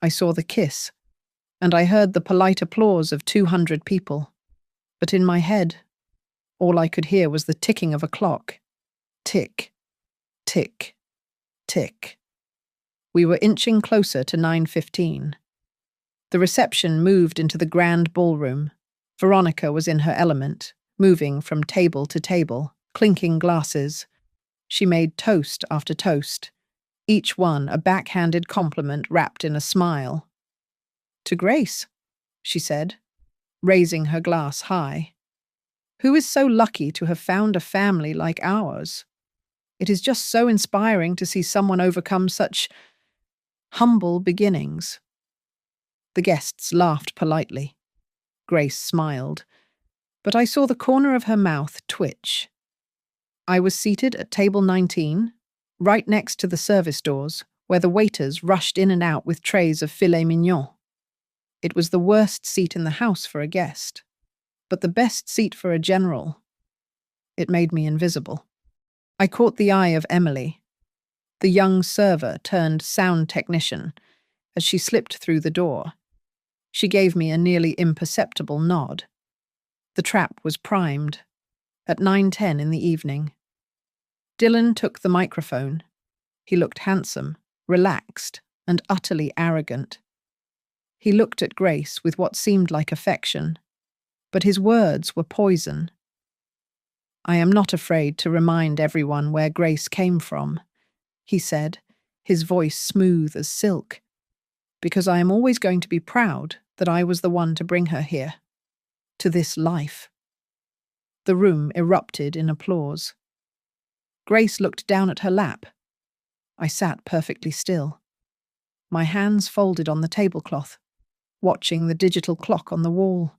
I saw the kiss, and I heard the polite applause of 200 people. But in my head, all I could hear was the ticking of a clock. Tick, tick, tick. We were inching closer to 9:15. The reception moved into the grand ballroom. Veronica was in her element, moving from table to table, clinking glasses. She made toast after toast, each one a backhanded compliment wrapped in a smile. "To Grace," she said, raising her glass high. "Who is so lucky to have found a family like ours? It is just so inspiring to see someone overcome such humble beginnings." The guests laughed politely. Grace smiled. but I saw the corner of her mouth twitch. I was seated at table 19, right next to the service doors, where the waiters rushed in and out with trays of filet mignon. It was the worst seat in the house for a guest, but the best seat for a general. It made me invisible. I caught the eye of Emily, the young server turned sound technician, as she slipped through the door. She gave me a nearly imperceptible nod. The trap was primed. At 9:10 in the evening. Dylan took the microphone. He looked handsome, relaxed, and utterly arrogant. He looked at Grace with what seemed like affection, but his words were poison. "I am not afraid to remind everyone where Grace came from," he said, his voice smooth as silk, "because I am always going to be proud that I was the one to bring her here, to this life." The room erupted in applause. Grace looked down at her lap. I sat perfectly still, my hands folded on the tablecloth, watching the digital clock on the wall.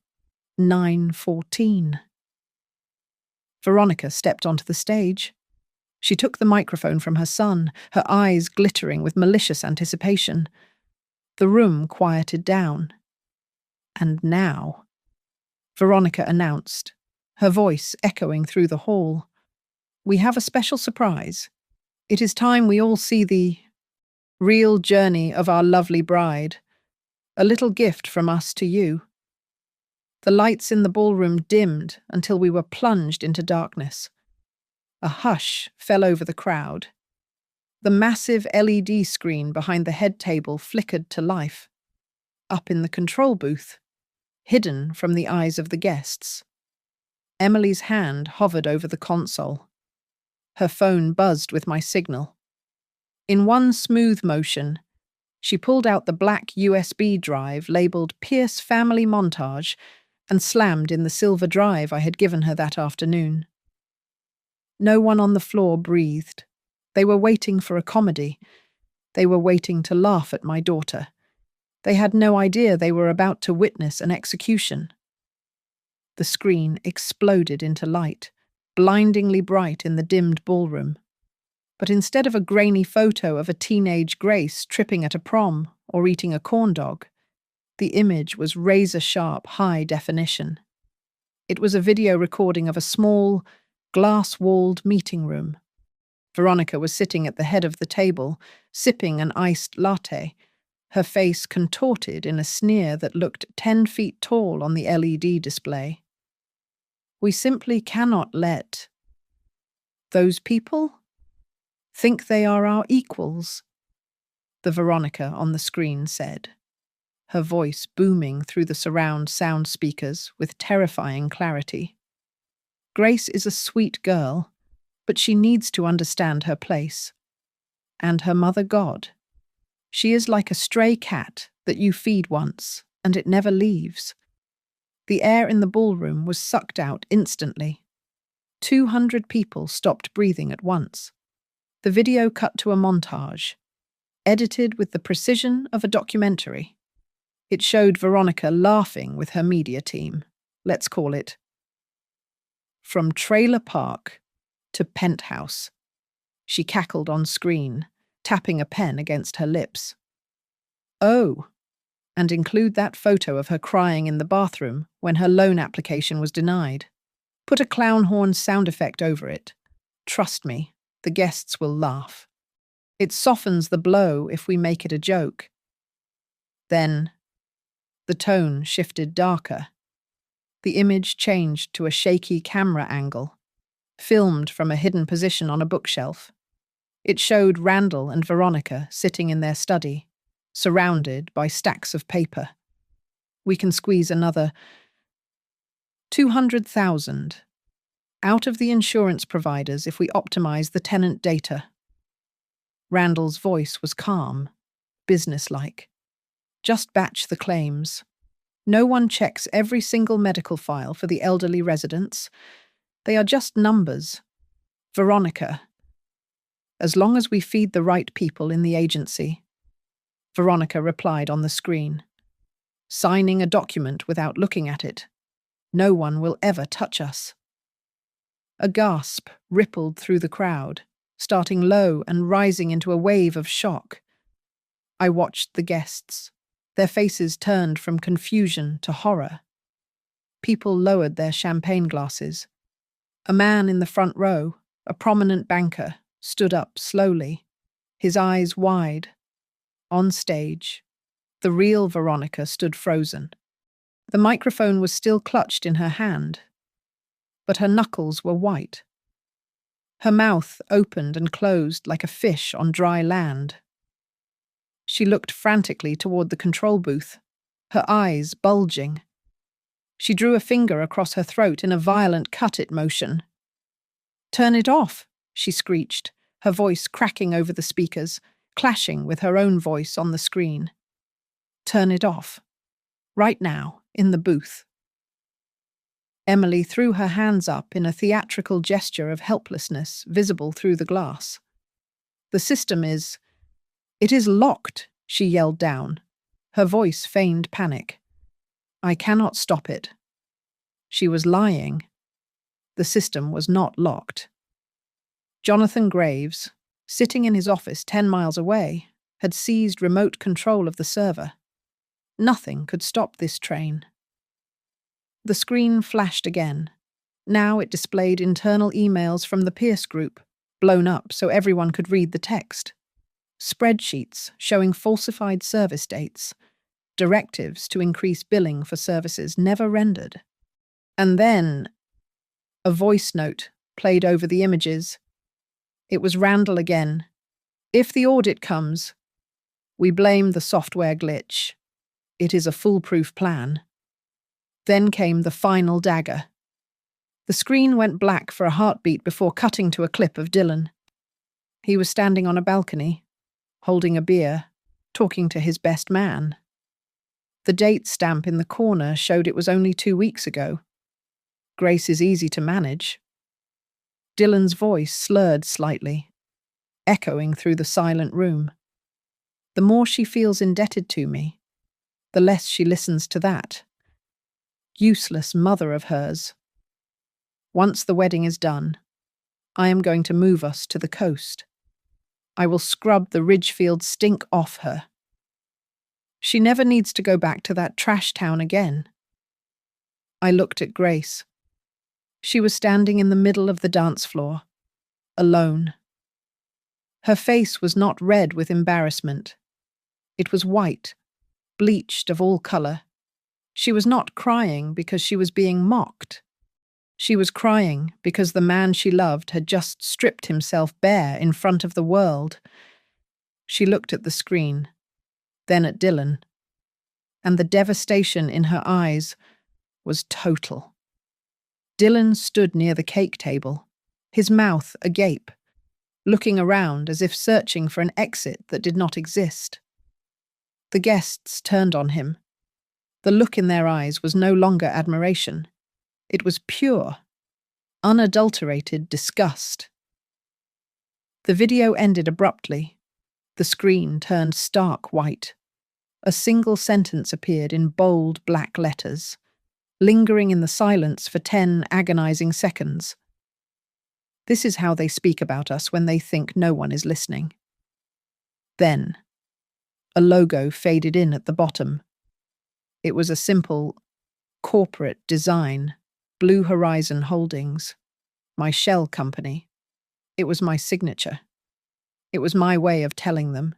9:14. Veronica stepped onto the stage. She took the microphone from her son, her eyes glittering with malicious anticipation. The room quieted down. "And now," Veronica announced, her voice echoing through the hall, "we have a special surprise. It is time we all see the real journey of our lovely bride. A little gift from us to you." The lights in the ballroom dimmed until we were plunged into darkness. A hush fell over the crowd. The massive LED screen behind the head table flickered to life. Up in the control booth, hidden from the eyes of the guests, Emily's hand hovered over the console. Her phone buzzed with my signal. In one smooth motion, she pulled out the black USB drive labeled Pierce Family Montage and slammed in the silver drive I had given her that afternoon. No one on the floor breathed. They were waiting for a comedy. They were waiting to laugh at my daughter. They had no idea they were about to witness an execution. The screen exploded into light, blindingly bright in the dimmed ballroom. But instead of a grainy photo of a teenage Grace tripping at a prom or eating a corn dog, the image was razor-sharp high definition. It was a video recording of a small, glass-walled meeting room. Veronica was sitting at the head of the table, sipping an iced latte, her face contorted in a sneer that looked 10 feet tall on the LED display. "We simply cannot let those people think they are our equals," the Veronica on the screen said, her voice booming through the surround sound speakers with terrifying clarity. "Grace is a sweet girl, but she needs to understand her place. And her mother God. She is like a stray cat that you feed once, and it never leaves." The air in the ballroom was sucked out instantly. 200 people stopped breathing at once. The video cut to a montage, edited with the precision of a documentary. It showed Veronica laughing with her media team. Let's call it From Trailer Park to Penthouse. She cackled on screen, tapping a pen against her lips. "Oh, and include that photo of her crying in the bathroom when her loan application was denied. Put a clown horn sound effect over it. Trust me, the guests will laugh. It softens the blow if we make it a joke." Then, the tone shifted darker. The image changed to a shaky camera angle, filmed from a hidden position on a bookshelf. It showed Randall and Veronica sitting in their study, surrounded by stacks of paper. "We can squeeze another 200,000 out of the insurance providers if we optimize the tenant data." Randall's voice was calm, businesslike. "Just batch the claims. No one checks every single medical file for the elderly residents. They are just numbers. Veronica. As long as we feed the right people in the agency." Veronica replied on the screen, signing a document without looking at it. No one will ever touch us. A gasp rippled through the crowd, starting low and rising into a wave of shock. I watched the guests. Their faces turned from confusion to horror. People lowered their champagne glasses. A man in the front row, a prominent banker, stood up slowly, his eyes wide. On stage, the real Veronica stood frozen. The microphone was still clutched in her hand, but her knuckles were white. Her mouth opened and closed like a fish on dry land. She looked frantically toward the control booth, her eyes bulging. She drew a finger across her throat in a violent cut-it motion. "Turn it off," she screeched, her voice cracking over the speakers, clashing with her own voice on the screen. "Turn it off. Right now, in the booth." Emily threw her hands up in a theatrical gesture of helplessness visible through the glass. "The system is... It is locked," she yelled down. Her voice feigned panic. "I cannot stop it." She was lying. The system was not locked. Jonathan Graves, sitting in his office 10 miles away, had seized remote control of the server. Nothing could stop this train. The screen flashed again. Now it displayed internal emails from the Pierce group, blown up so everyone could read the text. Spreadsheets showing falsified service dates, directives to increase billing for services never rendered. And then a voice note played over the images. It was Randall again. "If the audit comes, we blame the software glitch. It is a foolproof plan." Then came the final dagger. The screen went black for a heartbeat before cutting to a clip of Dylan. He was standing on a balcony, holding a beer, talking to his best man. The date stamp in the corner showed it was only 2 weeks ago. Grace is easy to manage. Dylan's voice slurred slightly, echoing through the silent room. "The more she feels indebted to me, the less she listens to that useless mother of hers. Once the wedding is done, I am going to move us to the coast. I will scrub the Ridgefield stink off her. She never needs to go back to that trash town again." I looked at Grace. She was standing in the middle of the dance floor, alone. Her face was not red with embarrassment. It was white, bleached of all color. She was not crying because she was being mocked. She was crying because the man she loved had just stripped himself bare in front of the world. She looked at the screen, then at Dylan, and the devastation in her eyes was total. Dylan stood near the cake table, his mouth agape, looking around as if searching for an exit that did not exist. The guests turned on him. The look in their eyes was no longer admiration. It was pure, unadulterated disgust. The video ended abruptly. The screen turned stark white. A single sentence appeared in bold black letters, lingering in the silence for 10 agonizing seconds. "This is how they speak about us when they think no one is listening." Then, a logo faded in at the bottom. It was a simple, corporate design, Blue Horizon Holdings, my shell company. It was my signature. It was my way of telling them,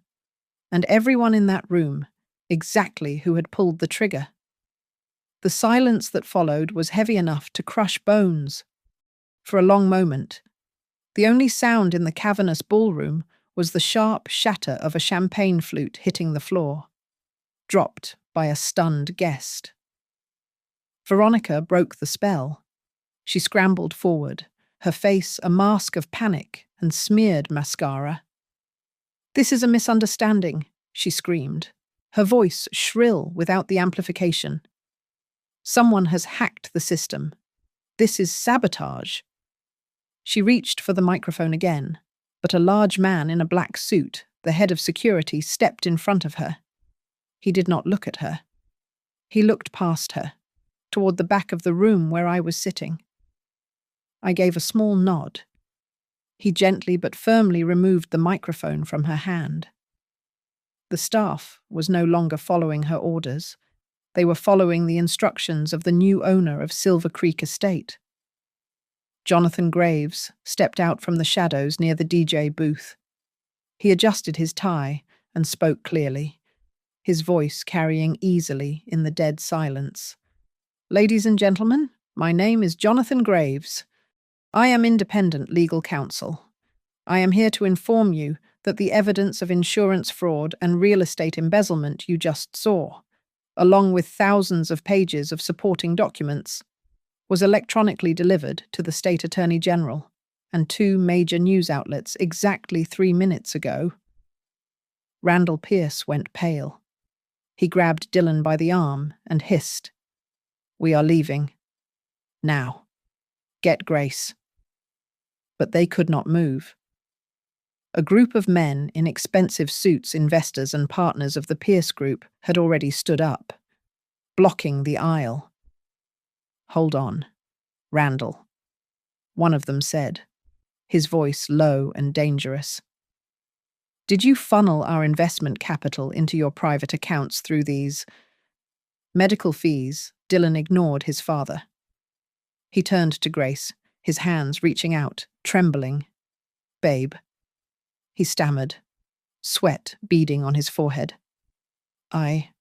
and everyone in that room, exactly who had pulled the trigger. The silence that followed was heavy enough to crush bones. For a long moment, the only sound in the cavernous ballroom was the sharp shatter of a champagne flute hitting the floor, dropped by a stunned guest. Veronica broke the spell. She scrambled forward, her face a mask of panic and smeared mascara. "This is a misunderstanding," she screamed, her voice shrill without the amplification. "Someone has hacked the system. This is sabotage." She reached for the microphone again, but a large man in a black suit, the head of security, stepped in front of her. He did not look at her. He looked past her, toward the back of the room where I was sitting. I gave a small nod. He gently but firmly removed the microphone from her hand. The staff was no longer following her orders. They were following the instructions of the new owner of Silver Creek Estate. Jonathan Graves stepped out from the shadows near the DJ booth. He adjusted his tie and spoke clearly, his voice carrying easily in the dead silence. "Ladies and gentlemen, my name is Jonathan Graves. I am independent legal counsel. I am here to inform you that the evidence of insurance fraud and real estate embezzlement you just saw, along with thousands of pages of supporting documents, was electronically delivered to the State Attorney General and 2 major news outlets exactly 3 minutes ago." Randall Pierce went pale. He grabbed Dylan by the arm and hissed, "We are leaving. Now. Get Grace." But they could not move. A group of men in expensive suits, investors and partners of the Pierce Group, had already stood up, blocking the aisle. "Hold on, Randall," one of them said, his voice low and dangerous. "Did you funnel our investment capital into your private accounts through these medical fees?" Dylan ignored his father. He turned to Grace, his hands reaching out, trembling. "Babe," he stammered, sweat beading on his forehead. I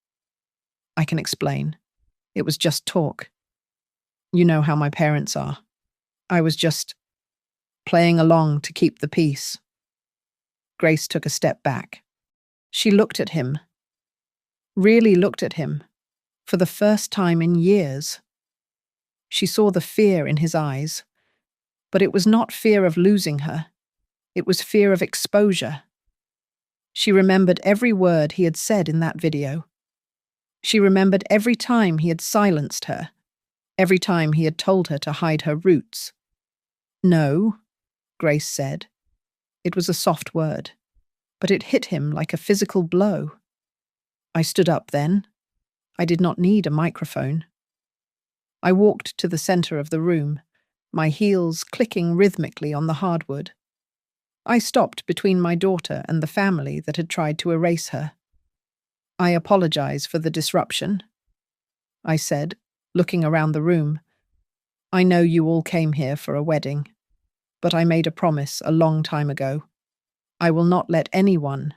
can explain. It was just talk. You know how my parents are. I was just playing along to keep the peace." Grace took a step back. She looked at him, really looked at him, for the first time in years. She saw the fear in his eyes, but it was not fear of losing her. It was fear of exposure. She remembered every word he had said in that video. She remembered every time he had silenced her, every time he had told her to hide her roots. "No," Grace said. It was a soft word, but it hit him like a physical blow. I stood up then. I did not need a microphone. I walked to the center of the room, my heels clicking rhythmically on the hardwood. I stopped between my daughter and the family that had tried to erase her. "I apologize for the disruption," I said, looking around the room. "I know you all came here for a wedding, but I made a promise a long time ago. I will not let anyone,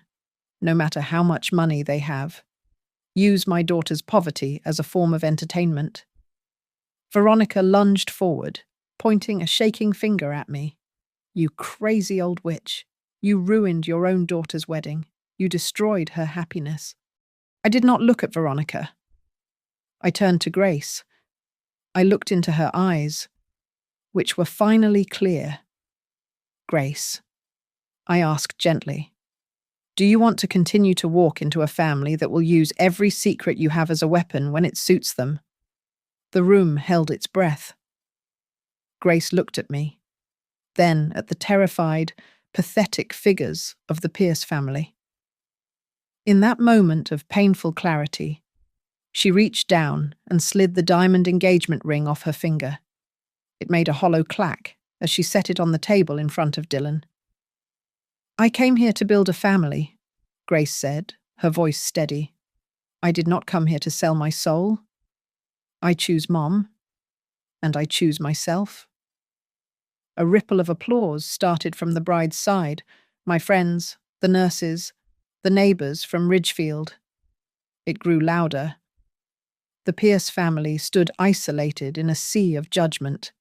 no matter how much money they have, use my daughter's poverty as a form of entertainment." Veronica lunged forward, pointing a shaking finger at me. "You crazy old witch. You ruined your own daughter's wedding. You destroyed her happiness." I did not look at Veronica. I turned to Grace. I looked into her eyes, which were finally clear. "Grace," I asked gently, "do you want to continue to walk into a family that will use every secret you have as a weapon when it suits them?" The room held its breath. Grace looked at me, then at the terrified, pathetic figures of the Pierce family. In that moment of painful clarity, she reached down and slid the diamond engagement ring off her finger. It made a hollow clack as she set it on the table in front of Dylan. "I came here to build a family," Grace said, her voice steady. "I did not come here to sell my soul. I choose Mom, and I choose myself." A ripple of applause started from the bride's side, my friends, the nurses, the neighbors from Ridgefield. It grew louder. The Pierce family stood isolated in a sea of judgment.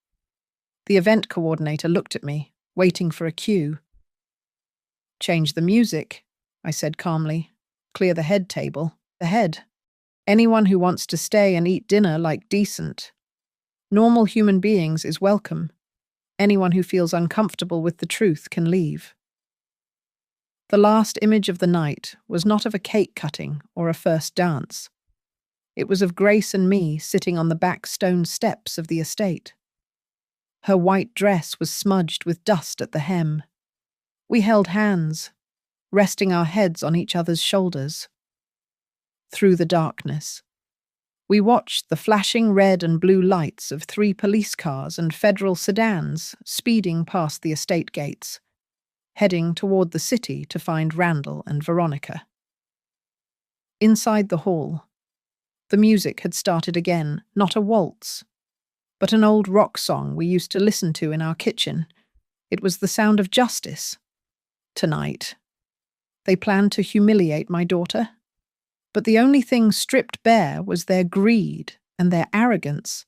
The event coordinator looked at me, waiting for a cue. "Change the music," I said calmly. "Clear the head table. The head. Anyone who wants to stay and eat dinner like decent, normal human beings is welcome. Anyone who feels uncomfortable with the truth can leave." The last image of the night was not of a cake cutting or a first dance. It was of Grace and me sitting on the back stone steps of the estate. Her white dress was smudged with dust at the hem. We held hands, resting our heads on each other's shoulders. Through the darkness, We watched the flashing red and blue lights of 3 police cars and federal sedans speeding past the estate gates, heading toward the city to find Randall and Veronica. Inside the hall, the music had started again, not a waltz, but an old rock song we used to listen to in our kitchen. It was the sound of justice. Tonight, they planned to humiliate my daughter, but the only thing stripped bare was their greed and their arrogance.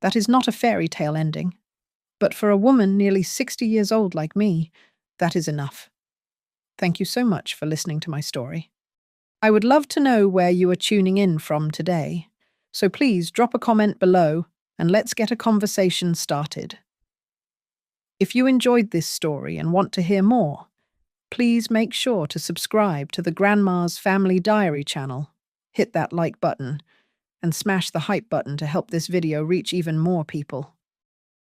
That is not a fairy tale ending, but for a woman nearly 60 years old like me, that is enough. Thank you so much for listening to my story. I would love to know where you are tuning in from today, so please drop a comment below and let's get a conversation started. If you enjoyed this story and want to hear more, please make sure to subscribe to the Grandma's Family Diary channel, hit that like button, and smash the hype button to help this video reach even more people.